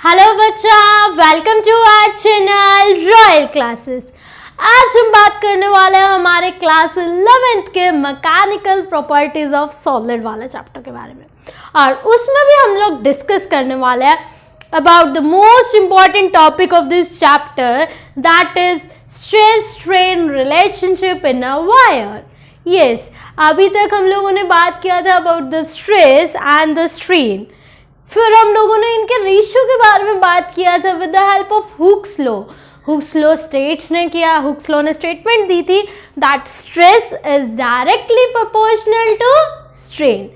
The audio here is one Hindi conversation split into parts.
हेलो बच्चा, welcome to our channel royal classes. आज हम बात करने वाले हैं हमारे क्लास 11th के मैकेनिकल प्रॉपर्टीज ऑफ सॉलिड वाले चैप्टर के बारे में, और उसमें भी हम लोग डिस्कस करने वाले हैं about the most important topic of this chapter, that is stress strain relationship in a wire. Yes, अभी तक हम लोगों ने बात किया था about the stress and the strain, फिर हम लोगों ने इनके रेशियो के बारे में बात किया था with the help of Hooke's law. Hooke's law ने स्टेटमेंट दी थी that stress is directly proportional to strain.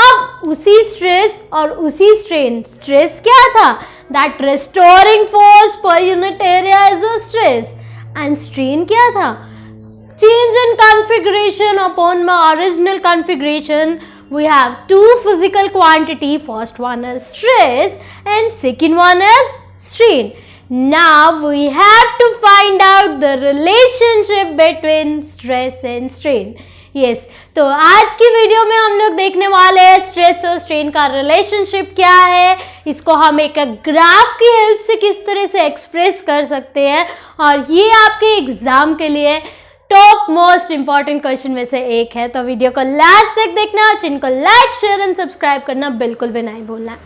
अब उसी स्ट्रेस और उसी स्ट्रेन, स्ट्रेस क्या था? That restoring force per unit area is a stress, and strain क्या था? Change in configuration upon my original configuration. We have two physical quantity. First one is stress and second one is strain. Now we have to find out the relationship between stress and strain. Yes, तो आज की वीडियो में हम लोग देखने वाले हैं स्ट्रेस और स्ट्रेन का रिलेशनशिप क्या है, इसको हम एक ग्राफ की हेल्प से किस तरह से एक्सप्रेस कर सकते हैं, और ये आपके एग्जाम के लिए टॉप मोस्ट इंपॉर्टेंट क्वेश्चन में से एक है। तो वीडियो को लास्ट तक देखना, जिनको लाइक शेयर एंड सब्सक्राइब करना बिल्कुल भी नहीं भूलना।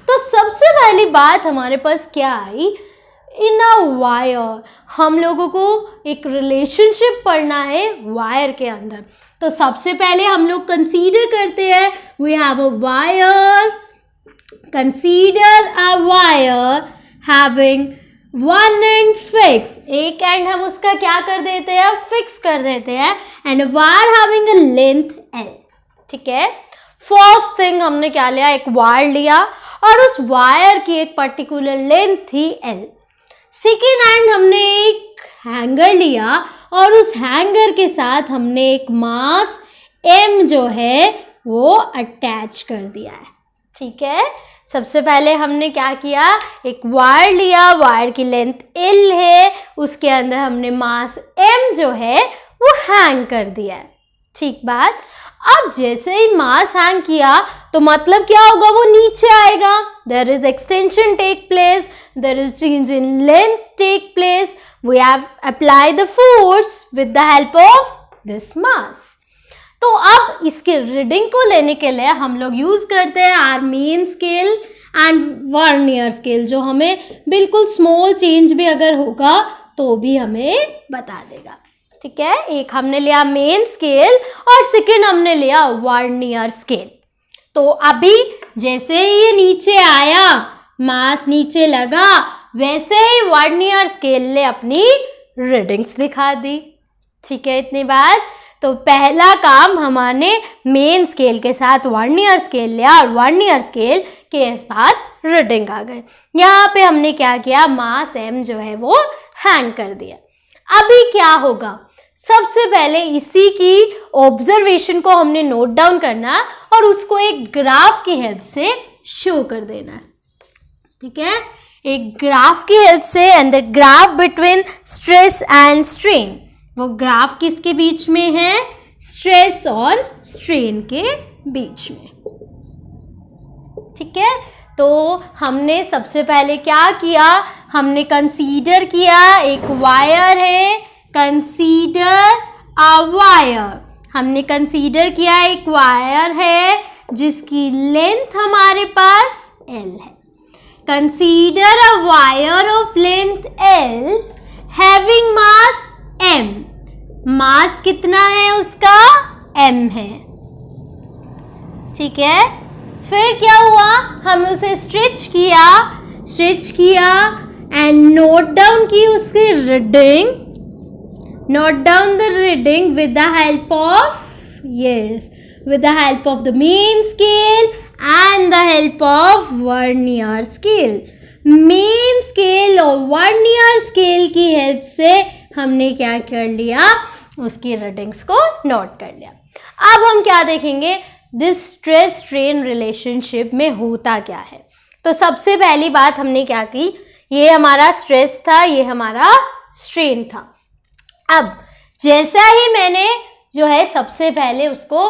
तो सबसे पहली बात हमारे पास क्या आई? इन अ वायर हम लोगों को एक रिलेशनशिप पढ़ना है वायर के अंदर। तो सबसे पहले हम लोग कंसीडर करते हैं, we have a wire, consider a wire having one end fix, एक एंड हम उसका क्या कर देते हैं? फिक्स कर देते हैं, and wire having a length L. ठीक है, फर्स्ट थिंग हमने क्या लिया? एक वायर लिया और उस वायर की एक पर्टिकुलर लेंथ थी एल। सेकेंड हैंड हमने एक हैंगर लिया और उस हैंगर के साथ हमने एक मास एम जो है वो अटैच कर दिया है। ठीक है, सबसे पहले हमने क्या किया? एक वायर लिया, वायर की लेंथ एल है, उसके अंदर हमने मास एम जो है वो हैंग कर दिया है। ठीक बात। अब जैसे ही मास हैंग किया तो मतलब क्या होगा? वो नीचे आएगा, there is extension take place, there is change in length take place, we have apply the force with the help of this mass. तो अब इसके रीडिंग को लेने के लिए हम लोग यूज करते हैं are main scale and vernier scale, जो हमें बिल्कुल स्मॉल चेंज भी अगर होगा तो भी हमें बता देगा। ठीक है, एक हमने लिया मेन स्केल और सेकेंड हमने लिया वर्नियर स्केल। तो अभी जैसे ही ये नीचे आया, मास नीचे लगा, वैसे ही वर्नियर स्केल ने अपनी रीडिंग्स दिखा दी। ठीक है, इतनी बात। तो पहला काम हमारे मेन स्केल के साथ वर्नियर स्केल लिया और वर्नियर स्केल के साथ रीडिंग आ गए। यहाँ पे हमने क्या किया? मास एम जो है वो हैंग कर दिया। अभी क्या होगा? सबसे पहले इसी की ऑब्जर्वेशन को हमने नोट डाउन करना और उसको एक ग्राफ की हेल्प से शो कर देना है। ठीक है, एक ग्राफ की हेल्प से, and the graph between stress and strain. वो ग्राफ किसके बीच में है? स्ट्रेस और स्ट्रेन के बीच में। ठीक है, तो हमने सबसे पहले क्या किया? हमने कंसीडर किया एक वायर है, कंसीडर अ वायर। हमने कंसीडर किया एक वायर है जिसकी लेंथ हमारे पास एल है। Consider a wire of length L having mass m। मास कितना है उसका? m है। ठीक है, फिर क्या हुआ? हम उसे स्ट्रेच किया एंड नोट डाउन की उसकी reading, note down the reading with the help of, yes, with the help of the main scale and the help of vernier scale. Main scale और वर्नियर स्केल की हेल्प से हमने क्या कर लिया? उसकी रीडिंग्स को नोट कर लिया। अब हम क्या देखेंगे? दिस स्ट्रेस स्ट्रेन रिलेशनशिप में होता क्या है। तो सबसे पहली बात हमने क्या की? ये हमारा स्ट्रेस था, ये हमारा स्ट्रेन था। अब जैसा ही मैंने जो है सबसे पहले उसको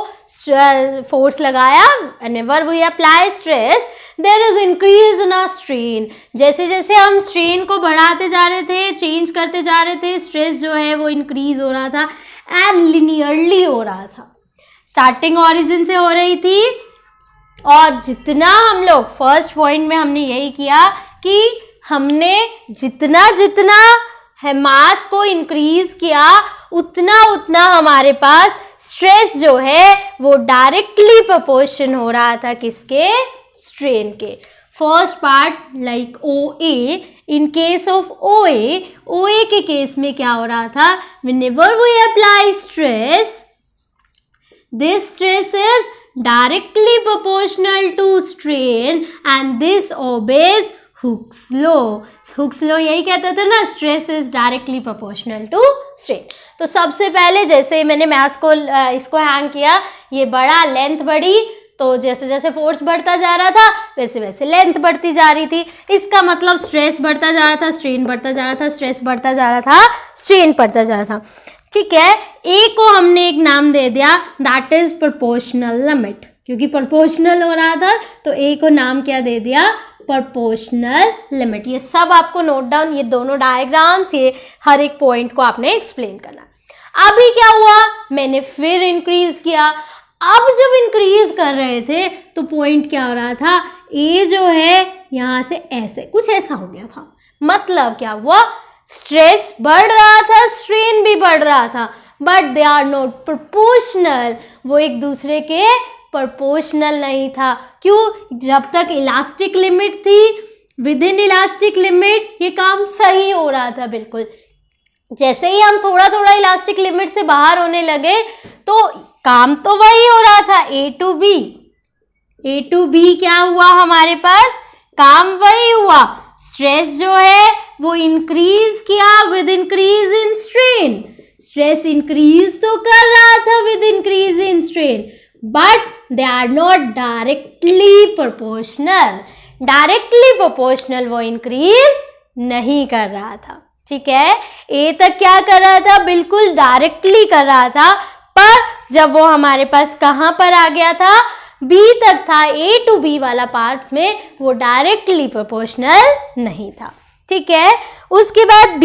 फोर्स लगाया, whenever we apply stress there is increase in a strain. जैसे जैसे हम स्ट्रेन को बढ़ाते जा रहे थे, चेंज करते जा रहे थे, स्ट्रेस जो है वो इंक्रीज हो रहा था एंड लिनियरली हो रहा था। स्टार्टिंग ओरिजिन से हो रही थी और जितना हम लोग फर्स्ट पॉइंट में हमने यही किया कि हमने जितना जितना है मास को इंक्रीज किया उतना उतना हमारे पास स्ट्रेस जो है वो डायरेक्टली प्रोपोर्शन हो रहा था किसके? स्ट्रेन के। First part like O A, in case of O A के केस में क्या हो रहा था? Whenever we apply stress, this stress is directly proportional to strain and this obeys Hooke's law. Hooke's law यही कहता था ना, stress is directly proportional to strain. तो सबसे पहले जैसे मैंने मैथ्स को इसको हैंग किया, ये बड़ा, लेंथ बढ़ी, तो जैसे जैसे फोर्स बढ़ता जा रहा था वैसे वैसे लेंथ बढ़ती जा रही थी। इसका मतलब स्ट्रेस बढ़ता जा रहा था, स्ट्रेन बढ़ता जा रहा था, स्ट्रेस बढ़ता जा रहा था, स्ट्रेन बढ़ता जा रहा था। ठीक है, ए को हमने एक नाम दे दिया, दैट इज प्रोपोर्शनल लिमिट, क्योंकि प्रोपोर्शनल हो रहा था तो ए को नाम क्या दे दिया? Proportional limit. ये सब आपको नोट डाउन, ये दोनों डायग्राम्स, ये हर एक पॉइंट को आपने एक्सप्लेन करना। अभी क्या हुआ? मैंने फिर इंक्रीज किया। अब जब इंक्रीज कर रहे थे तो पॉइंट क्या हो रहा था? ए जो है यहाँ से ऐसे कुछ ऐसा हो गया था। मतलब क्या हुआ? स्ट्रेस बढ़ रहा था, स्ट्रेन भी बढ़ रहा था, but they are not proportional. वो एक दूसरे के प्रोपोर्शनल नहीं था। क्यों? जब तक इलास्टिक लिमिट थी, विद इन इलास्टिक लिमिट ये काम सही हो रहा था बिल्कुल। जैसे ही हम थोड़ा थोड़ा इलास्टिक लिमिट से बाहर होने लगे तो काम तो वही हो रहा था, ए टू बी क्या हुआ हमारे पास? काम वही हुआ। स्ट्रेस जो है वो इंक्रीज किया with increase in strain. Stress increase तो कर रहा था with increase in strain, but they are not directly proportional. Directly proportional वो इंक्रीज नहीं कर रहा था। ठीक है, ए तक क्या कर रहा था? बिल्कुल डायरेक्टली कर रहा था, पर जब वो हमारे पास कहाँ पर आ गया था? बी तक था, ए टू बी वाला पार्ट में वो डायरेक्टली प्रोपोर्शनल नहीं था। ठीक है, उसके बाद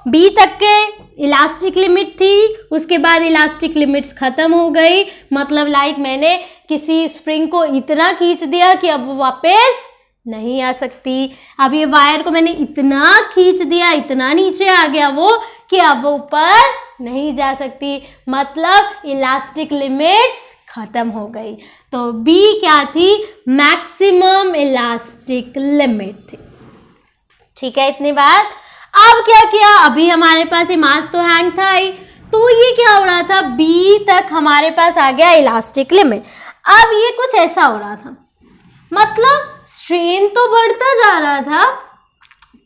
बी तक के इलास्टिक लिमिट थी, उसके बाद इलास्टिक लिमिट्स खत्म हो गई। मतलब लाइक मैंने किसी स्प्रिंग को इतना खींच दिया कि अब वो वापस नहीं आ सकती। अब ये वायर को मैंने इतना खींच दिया, इतना नीचे आ गया वो कि अब वो ऊपर नहीं जा सकती। मतलब इलास्टिक लिमिट्स खत्म हो गई। तो बी क्या थी? मैक्सिमम इलास्टिक लिमिट थी। ठीक है, इतनी बात। अब क्या किया? अभी हमारे पास ये मास तो हैंग था ही, तो ये क्या हो रहा था? बी तक हमारे पास आ गया इलास्टिक लिमिट। अब ये कुछ ऐसा हो रहा था, मतलब स्ट्रेन तो बढ़ता जा रहा था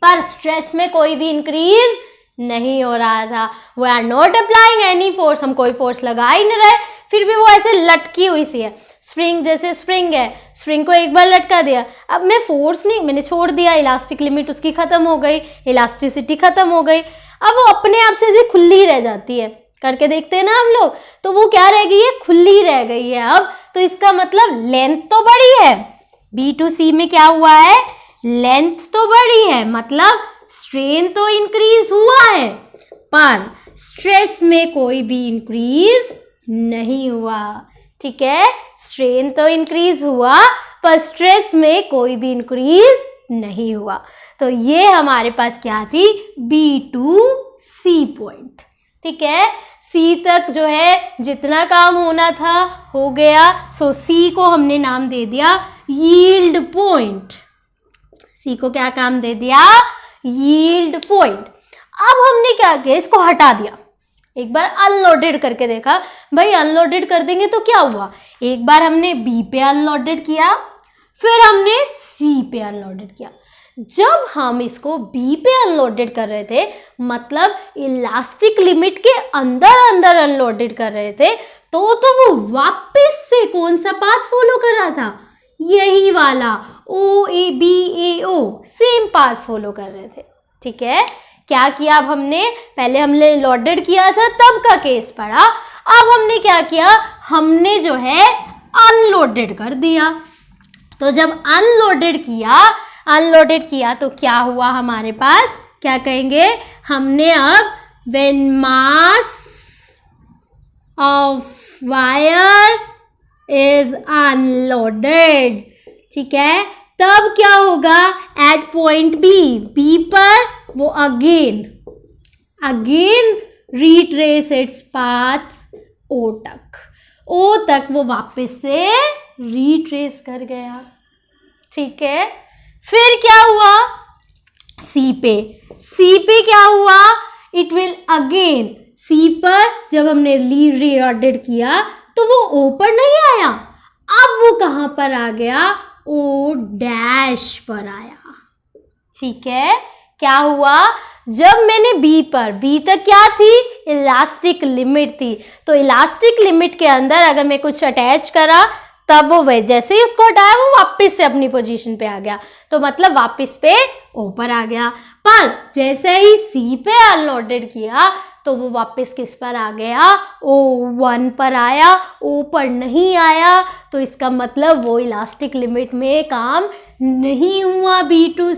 पर स्ट्रेस में कोई भी इंक्रीज नहीं हो रहा था। We are not applying any force, हम कोई फोर्स लगा ही नहीं रहे, फिर भी वो ऐसे लटकी हुई सी है। स्प्रिंग जैसे स्प्रिंग है, स्प्रिंग को एक बार लटका दिया, अब मैं फोर्स नहीं, मैंने छोड़ दिया, इलास्टिक लिमिट उसकी खत्म हो गई, इलास्टिसिटी खत्म हो गई। अब वो अपने आप से ऐसे खुली रह जाती है। करके देखते हैं ना हम लोग, तो वो क्या रह गई है? खुली रह गई है। अब तो इसका मतलब लेंथ तो बढ़ी है, बी टू सी में क्या हुआ है? लेंथ तो बढ़ी है, मतलब स्ट्रेन तो इंक्रीज हुआ है, पर स्ट्रेस में कोई भी इंक्रीज नहीं हुआ। ठीक है, स्ट्रेन तो इंक्रीज हुआ पर स्ट्रेस में कोई भी इंक्रीज नहीं हुआ। तो ये हमारे पास क्या थी? B two C point. ठीक है, सी तक जो है जितना काम होना था हो गया। सो सी को हमने नाम दे दिया यील्ड पॉइंट। सी को क्या काम दे दिया? Yield point. अब हमने क्या किया? इसको हटा दिया, एक बार अनलोडेड करके देखा। भाई अनलोडेड कर देंगे तो क्या हुआ? एक बार हमने बी पे अनलोडेड किया, फिर हमने सी पे अनलोडेड किया। जब हम इसको बी पे अनलोडेड कर रहे थे, मतलब इलास्टिक लिमिट के अंदर अंदर अनलोडेड कर रहे थे, तो वो वापस से कौन सा पाथ फॉलो कर रहा था? यही वाला O A B A O, same path follow कर रहे थे। ठीक है, क्या किया? अब हमने पहले हमने लोडेड किया था तब का केस पढ़ा, अब हमने क्या किया? हमने जो है अनलोडेड कर दिया। तो जब अनलोडेड किया तो क्या हुआ हमारे पास, क्या कहेंगे हमने अब when mass of wire is unloaded, ठीक है, तब क्या होगा एट पॉइंट बी पर वो अगेन रिट्रेस इट्स पाथ ओ तक वो वापस से रिट्रेस कर गया, ठीक है। फिर क्या हुआ सी पे क्या हुआ, इट विल अगेन सी पर जब हमने रीलोडेड किया तो वो ओ पर नहीं आया, अब वो कहां पर आ गया, ओ डैश पर आया, ठीक है। क्या हुआ, जब मैंने बी तक क्या थी, इलास्टिक लिमिट थी, तो इलास्टिक लिमिट के अंदर अगर मैं कुछ अटैच करा तब वो जैसे ही उसको हटाया वो वापस से अपनी पोजीशन पे आ गया, तो मतलब वापस पे ओ पर आ गया। पर जैसे ही सी पे अनलोडेड किया तो वो वापस किस पर आ गया, O1 पर आया, ओ पर नहीं आया, तो इसका मतलब वो इलास्टिक लिमिट में काम नहीं हुआ। बी टू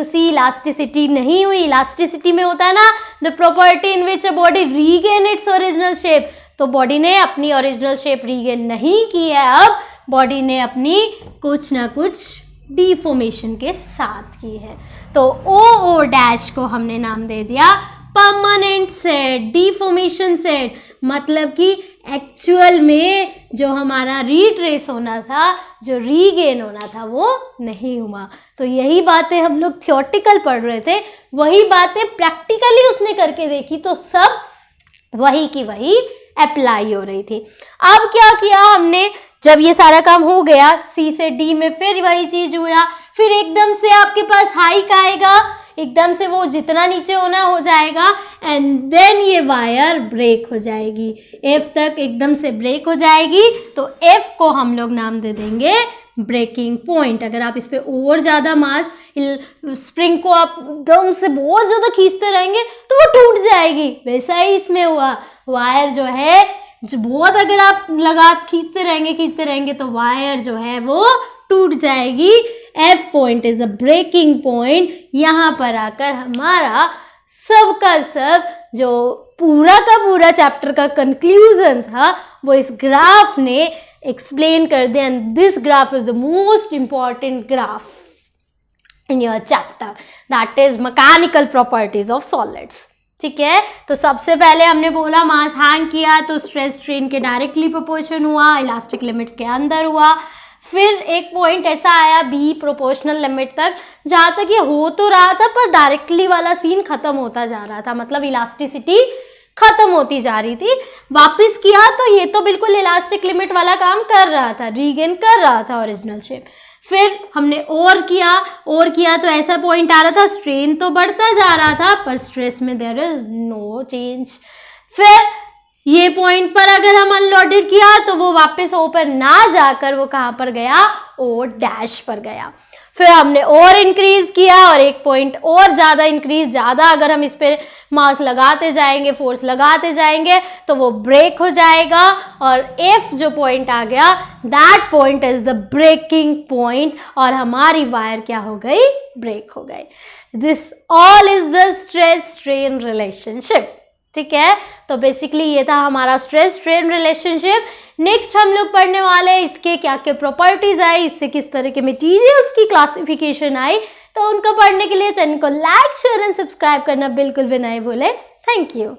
सी इलास्टिसिटी नहीं हुई। इलास्टिसिटी में होता है ना the property in which a body regain its original shape, तो बॉडी ने अपनी ओरिजिनल शेप रीगेन नहीं की है, अब बॉडी ने अपनी कुछ ना कुछ डिफॉर्मेशन के साथ की है। तो ओ डैश को हमने नाम दे दिया परमानेंट सेट, डिफॉर्मेशन सेट, मतलब कि एक्चुअल में जो हमारा रीट्रेस होना था, जो रीगेन होना था, वो नहीं हुआ। तो यही बातें हम लोग थियोरेटिकल पढ़ रहे थे, वही बातें प्रैक्टिकली उसने करके देखी तो सब वही की वही अप्लाई हो रही थी। अब क्या किया हमने, जब ये सारा काम हो गया सी से डी में, फिर वही चीज हुआ, फिर एकदम से आपके पास हाइक आएगा, एकदम से वो जितना नीचे होना हो जाएगा एंड देन ये वायर ब्रेक हो जाएगी, एफ तक एकदम से ब्रेक हो जाएगी, तो एफ को हम लोग नाम दे देंगे ब्रेकिंग पॉइंट। अगर आप इस पे और ज़्यादा मास स्प्रिंग को आप एकदम से बहुत ज़्यादा खींचते रहेंगे तो वो टूट जाएगी, वैसा ही इसमें हुआ, वायर जो है जो बहुत अगर आप खींचते रहेंगे तो वायर जो है वो टूट जाएगी। F point is a breaking point. यहाँ पर आकर हमारा सब का सब जो पूरा का पूरा चैप्टर का कंक्लूजन था वो इस ग्राफ ने एक्सप्लेन कर दिया, and this graph is the most important graph in your chapter, that is mechanical properties of solids, ठीक है। तो सबसे पहले हमने बोला मास हैंग किया तो स्ट्रेस स्ट्रेन के डायरेक्टली प्रोपोर्शन हुआ, इलास्टिक लिमिट्स के अंदर हुआ। फिर एक पॉइंट ऐसा आया बी प्रोपोर्शनल लिमिट तक, जहाँ तक ये हो तो रहा था पर डायरेक्टली वाला सीन खत्म होता जा रहा था, मतलब इलास्टिसिटी खत्म होती जा रही थी। वापस किया तो ये तो बिल्कुल इलास्टिक लिमिट वाला काम कर रहा था, रीगेन कर रहा था ओरिजिनल शेप। फिर हमने और किया तो ऐसा पॉइंट आ रहा था, स्ट्रेन तो बढ़ता जा रहा था पर स्ट्रेस में देयर इज नो चेंज। फिर ये पॉइंट पर अगर हम अनलोडेड किया तो वो वापस ओ पर ना जाकर वो कहाँ पर गया, ओ डैश पर गया। फिर हमने और इंक्रीज किया और एक पॉइंट और ज़्यादा अगर हम इस पर मास लगाते जाएंगे, फोर्स लगाते जाएंगे तो वो ब्रेक हो जाएगा, और एफ जो पॉइंट आ गया that point is the breaking point, और हमारी वायर क्या हो गई, ब्रेक हो गई। This all is the stress strain relationship, ठीक है। तो बेसिकली ये था हमारा स्ट्रेस स्ट्रेन रिलेशनशिप। नेक्स्ट हम लोग पढ़ने वाले हैं इसके क्या क्या प्रॉपर्टीज आई, इससे किस तरह के मटेरियल्स की क्लासिफिकेशन आई, तो उनको पढ़ने के लिए चैनल को लाइक शेयर एंड सब्सक्राइब करना बिल्कुल भी नहीं भूले। Thank you.